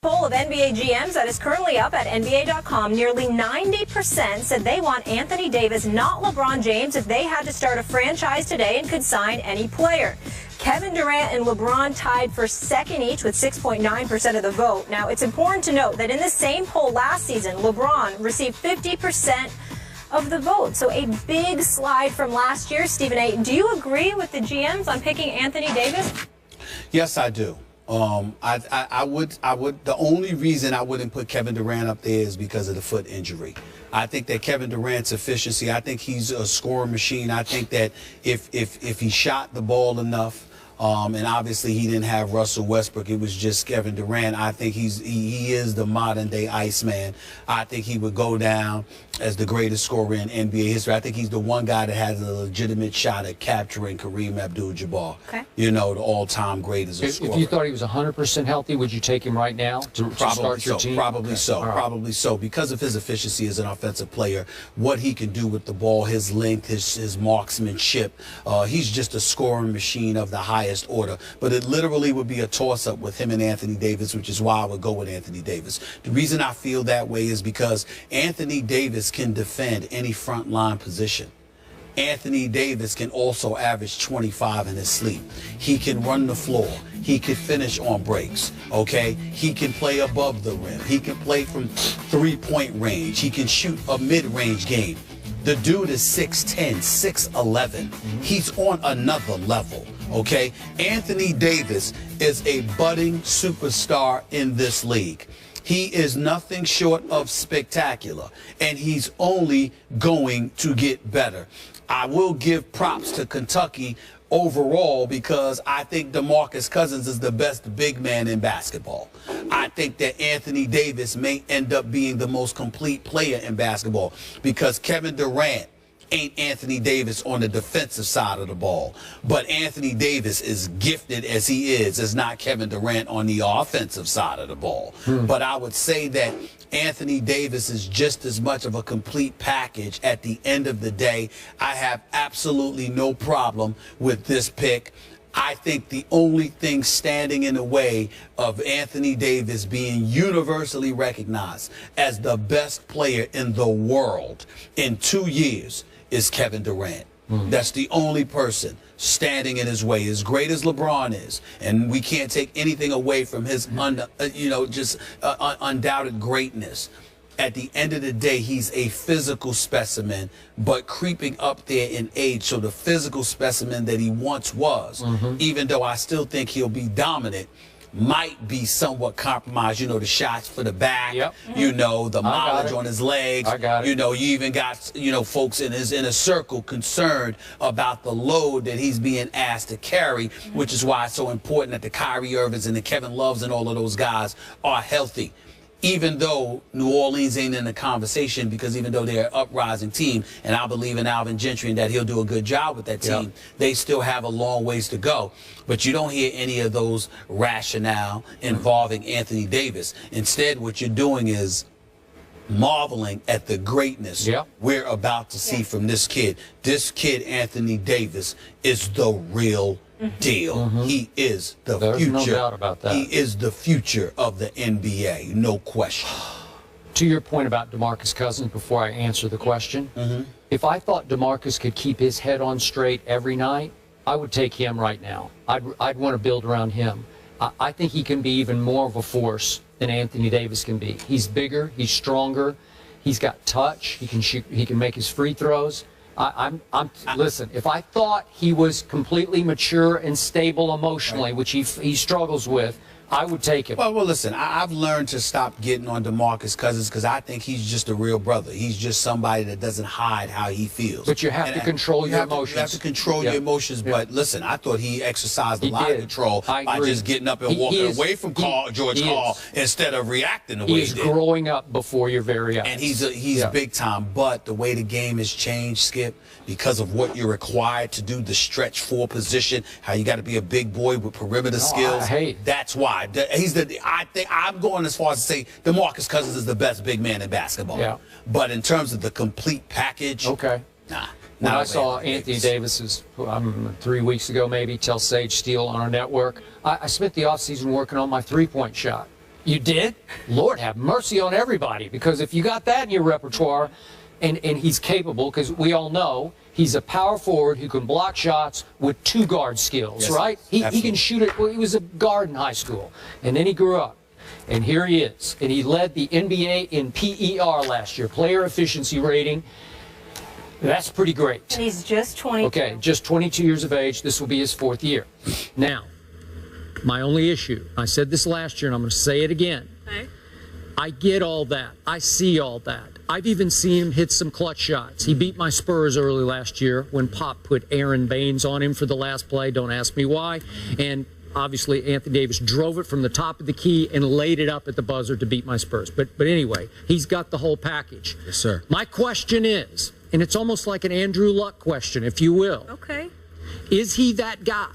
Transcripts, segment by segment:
poll of NBA GMs that is currently up at NBA.com, nearly 90% said they want Anthony Davis, not LeBron James, if they had to start a franchise today and could sign any player. Kevin Durant and LeBron tied for second each with 6.9% of the vote. Now, it's important to note that in the same poll last season, LeBron received 50% of the vote. So a big slide from last year. Stephen A., do you agree with the GMs on picking Anthony Davis? Yes, I do. I would. The only reason I wouldn't put Kevin Durant up there is because of the foot injury. I think that Kevin Durant's efficiency, I think he's a scoring machine. I think that if he shot the ball enough, and obviously he didn't have Russell Westbrook, it was just Kevin Durant. I think he is the modern day Iceman. I think he would go down as the greatest scorer in NBA history. I think he's the one guy that has a legitimate shot at capturing Kareem Abdul-Jabbar. Okay. You know, the all-time great as a scorer. If you thought he was 100% healthy, would you take him right now to start your team? Probably so. Right. Probably so. Because of his efficiency as an offensive player, what he can do with the ball, his length, his marksmanship, he's just a scoring machine of the highest order. But it literally would be a toss-up with him and Anthony Davis, which is why I would go with Anthony Davis. The reason I feel that way is because Anthony Davis can defend any front line position. Anthony Davis can also average 25 in his sleep. He can run the floor. He can finish on breaks, okay? He can play above the rim. He can play from three-point range. He can shoot a mid-range game. The dude is 6'10", 6'11". He's on another level, okay? Anthony Davis is a budding superstar in this league. He is nothing short of spectacular, and he's only going to get better. I will give props to Kentucky overall because I think DeMarcus Cousins is the best big man in basketball. I think that Anthony Davis may end up being the most complete player in basketball because Kevin Durant ain't Anthony Davis on the defensive side of the ball. But Anthony Davis, is gifted as he is not Kevin Durant on the offensive side of the ball. But I would say that Anthony Davis is just as much of a complete package at the end of the day. I have absolutely no problem with this pick. I think the only thing standing in the way of Anthony Davis being universally recognized as the best player in the world in 2 years is Kevin Durant. That's the only person standing in his way, as great as LeBron is, and we can't take anything away from his undoubted greatness. At the end of the day, he's a physical specimen, but creeping up there in age. So the physical specimen that he once was, even though I still think he'll be dominant, might be somewhat compromised. You know, the shots for the back, you know, the mileage on his legs. You know, you even got, you know, folks in his inner circle concerned about the load that he's being asked to carry, which is why it's so important that the Kyrie Irvings and the Kevin Loves and all of those guys are healthy. Even though New Orleans ain't in the conversation, because even though they're an uprising team, and I believe in Alvin Gentry and that he'll do a good job with that team, they still have a long ways to go. But you don't hear any of those rationale involving Anthony Davis. Instead, what you're doing is marveling at the greatness we're about to see from this kid. This kid, Anthony Davis, is the real deal. He is the future. There's no doubt about that. He is the future of the NBA, no question. To your point about DeMarcus Cousins, before I answer the question, if I thought DeMarcus could keep his head on straight every night, I would take him right now. I'd want to build around him. I think he can be even more of a force than Anthony Davis can be. He's bigger, he's stronger, he's got touch, he can shoot, he can make his free throws. Listen, if I thought he was completely mature and stable emotionally, which he struggles with, I would take him. Well, listen, I've learned to stop getting on DeMarcus Cousins because I think he's just a real brother. He's just somebody that doesn't hide how he feels. But you have to control your emotions. You have to control your emotions. But listen, I thought he exercised a lot of control by just getting up and walking away from George Karl instead of reacting the way he did. He's growing up before your very eyes. And he's big time. But the way the game has changed, Skip, because of what you're required to do, the stretch four position, how you got to be a big boy with perimeter skills. That's why. I think I'm going as far as to say DeMarcus Cousins is the best big man in basketball. But in terms of the complete package, nah. When I saw Anthony Davis's 3 weeks ago, maybe, tell Sage Steele on our network, I spent the offseason working on my three-point shot. You did? Lord have mercy on everybody, because if you got that in your repertoire, and he's capable, because we all know he's a power forward who can block shots with 2 guard skills, yes, right? He can shoot it. Well, he was a guard in high school, and then he grew up. And here he is. And he led the NBA in PER last year, player efficiency rating. That's pretty great. And he's just 22. Okay, just 22 years of age. This will be his 4th year. Now, my only issue, I said this last year and I'm going to say it again. Okay. I get all that. I see all that. I've even seen him hit some clutch shots. He beat my Spurs early last year when Pop put Aaron Baines on him for the last play. Don't ask me why. And obviously, Anthony Davis drove it from the top of the key and laid it up at the buzzer to beat my Spurs. But anyway, he's got the whole package. Yes, sir. My question is, and it's almost like an Andrew Luck question, if you will. Okay. Is he that guy?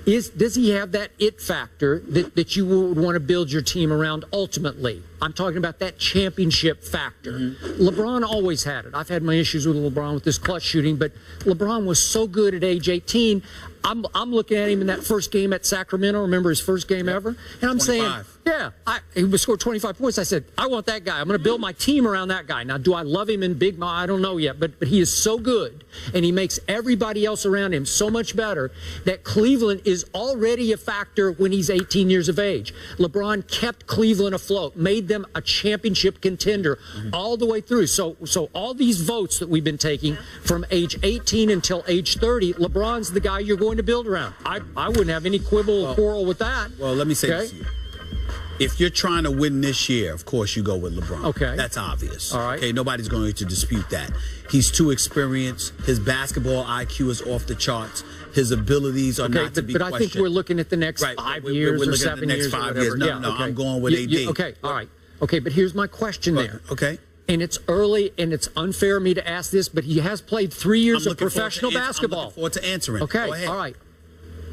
Does he have that it factor that you would want to build your team around ultimately? I'm talking about that championship factor. Mm-hmm. LeBron always had it. I've had my issues with LeBron with this clutch shooting, but LeBron was so good at age 18. I'm looking at him in that first game at Sacramento. Remember his first game ever? And I'm 25. Saying, yeah, he scored 25 points. I said, I want that guy. I'm going to build my team around that guy. Now, do I love him in Big I don't know yet, but he is so good, and he makes everybody else around him so much better that Cleveland is already a factor when he's 18 years of age. LeBron kept Cleveland afloat, made them a championship contender all the way through. So all these votes that we've been taking from age 18 until age 30, LeBron's the guy you're going to build around. I wouldn't have any quibble or quarrel with that. Well, let me say this to you. If you're trying to win this year, of course you go with LeBron. Okay. That's obvious. All right. Okay, nobody's going to dispute that. He's too experienced. His basketball IQ is off the charts. His abilities are not to be questioned. But I think we're looking at the next 5 years or 7 years. We're looking at the next 5 years. No, I'm going with AD. Okay, all right. Okay, but here's my question there. Okay. And it's early, and it's unfair of me to ask this, but he has played 3 years of professional basketball. I'm looking forward to answering. Okay, all right.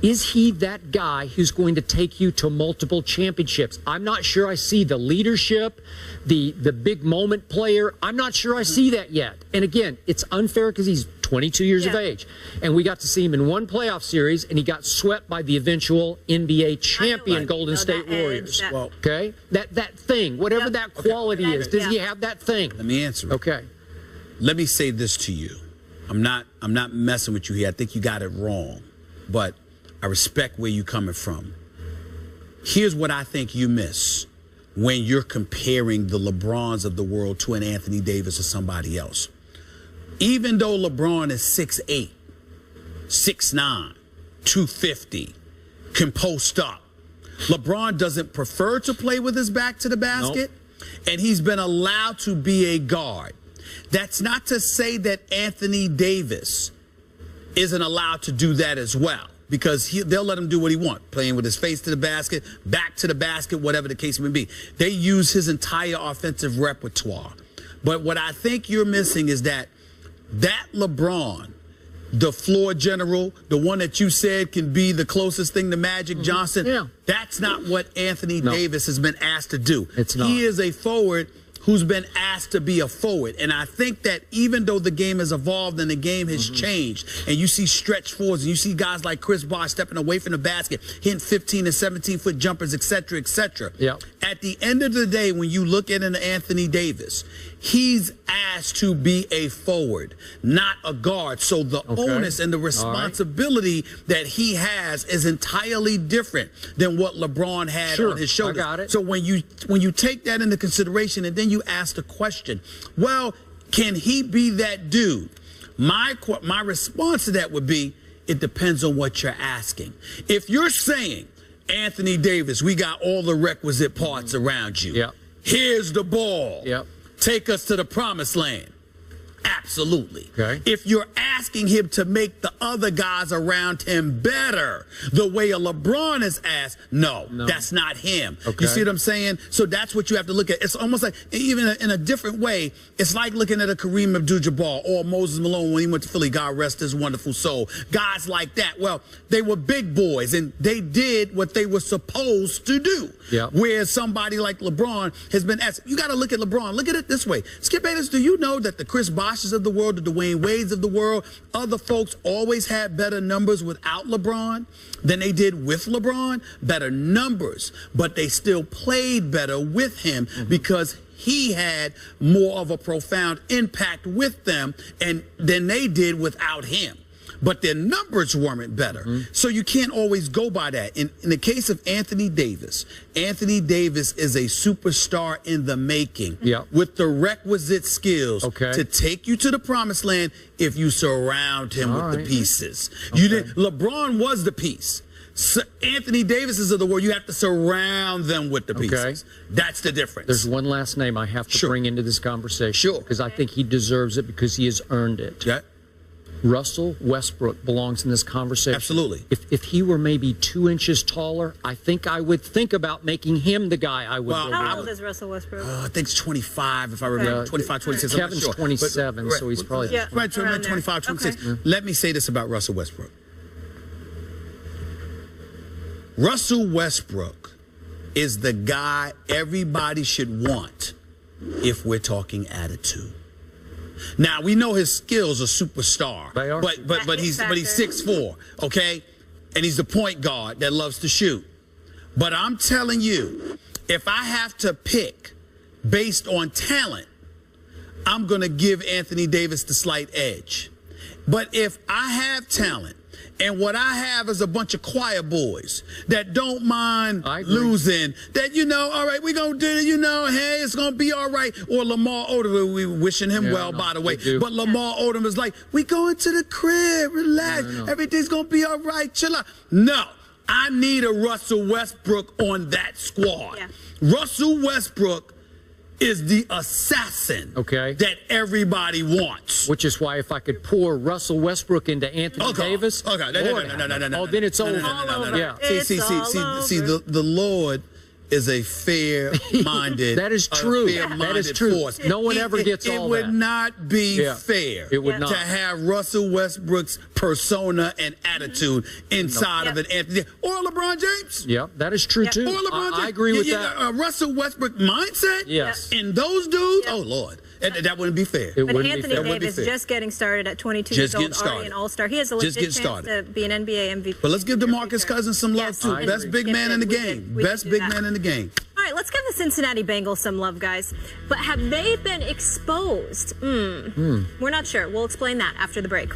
Is he that guy who's going to take you to multiple championships? I'm not sure I see the leadership, the big moment player. I'm not sure I see that yet. And again, it's unfair because he's 22 years of age. And we got to see him in one playoff series, and he got swept by the eventual NBA champion Golden State Warriors. Okay? That thing, whatever that quality is, does he have that thing? Let me answer it. Okay. Let me say this to you. I'm not messing with you here. I think you got it wrong. But I respect where you're coming from. Here's what I think you miss when you're comparing the LeBrons of the world to an Anthony Davis or somebody else. Even though LeBron is 6'8", 6'9", 250, can post up, LeBron doesn't prefer to play with his back to the basket, and he's been allowed to be a guard. That's not to say that Anthony Davis isn't allowed to do that as well, because they'll let him do what he wants, playing with his face to the basket, back to the basket, whatever the case may be. They use his entire offensive repertoire. But what I think you're missing is that LeBron, the floor general, the one that you said can be the closest thing to Magic Johnson, that's not what Anthony Davis has been asked to do. It's not. He is a forward who's been asked to be a forward. And I think that even though the game has evolved and the game has changed, and you see stretch forwards, and you see guys like Chris Bosh stepping away from the basket, hitting 15 and 17-foot jumpers, et cetera, at the end of the day, when you look at an Anthony Davis, he's asked to be a forward, not a guard. So the onus and the responsibility that he has is entirely different than what LeBron had on his shoulders. I got it. So when you take that into consideration, and then you ask the question, well, can he be that dude? My response to that would be, it depends on what you're asking. If you're saying, Anthony Davis, we got all the requisite parts around you. Here's the ball. Take us to the promised land. Absolutely. If you're asking him to make the other guys around him better, the way a LeBron is asked, no, that's not him. You see what I'm saying? So that's what you have to look at. It's almost like, even in a different way, it's like looking at a Kareem Abdul-Jabbar or Moses Malone when he went to Philly, God rest his wonderful soul. Guys like that, well, they were big boys, and they did what they were supposed to do. Whereas somebody like LeBron has been asked, you got to look at LeBron. Look at it this way. Skip Bayless, do you know that the Chris Bosh Boshes of the world, the Dwayne Wades of the world, other folks always had better numbers without LeBron than they did with LeBron. Better numbers, but they still played better with him because he had more of a profound impact with them and than they did without him. But their numbers weren't better. So you can't always go by that. In the case of Anthony Davis is a superstar in the making with the requisite skills to take you to the promised land if you surround him with the pieces. You didn't. LeBron was the piece. So Anthony Davis is of the world. You have to surround them with the pieces. That's the difference. There's one last name I have to bring into this conversation because I think he deserves it because he has earned it. Russell Westbrook belongs in this conversation. Absolutely. If he were maybe 2 inches taller, I think I would think about making him the guy I would. Well, how old is Russell Westbrook? I think it's 25, if I remember. 25, 26. Kevin's 27, so he's probably right, 25, 26. Let me say this about Russell Westbrook. Russell Westbrook is the guy everybody should want if we're talking attitude. Now we know his skills are superstar, but he's 6'4", okay, and he's the point guard that loves to shoot. But I'm telling you, if I have to pick based on talent, I'm gonna give Anthony Davis the slight edge. But if I have talent, and what I have is a bunch of choir boys that don't mind losing, that, you know, all right, we're going to do it, you know, hey, it's going to be all right. Or Lamar Odom, we wishing him well, by the way. But Lamar Odom is like, we going to the crib, relax, everything's going to be all right, chill out. No, I need a Russell Westbrook on that squad. Russell Westbrook is the assassin that everybody wants. Which is why if I could pour Russell Westbrook into Anthony Davis, no, then it's over. See, the Lord is a fair-minded. That is true. That is true. Force. No one ever gets all that. It would not be fair not. to have Russell Westbrook's persona and attitude inside of an Anthony or LeBron James. That is true too. Or LeBron James. I agree with that. Russell Westbrook mindset. And those dudes. Oh Lord. That wouldn't be fair. But Anthony Davis just getting started at 22 years old, already an all-star. He has a legit chance to be an NBA MVP. But let's give DeMarcus Cousins some love too. Best big man in the game. Best big man in the game. All right, let's give the Cincinnati Bengals some love, guys. But have they been exposed? We're not sure. We'll explain that after the break.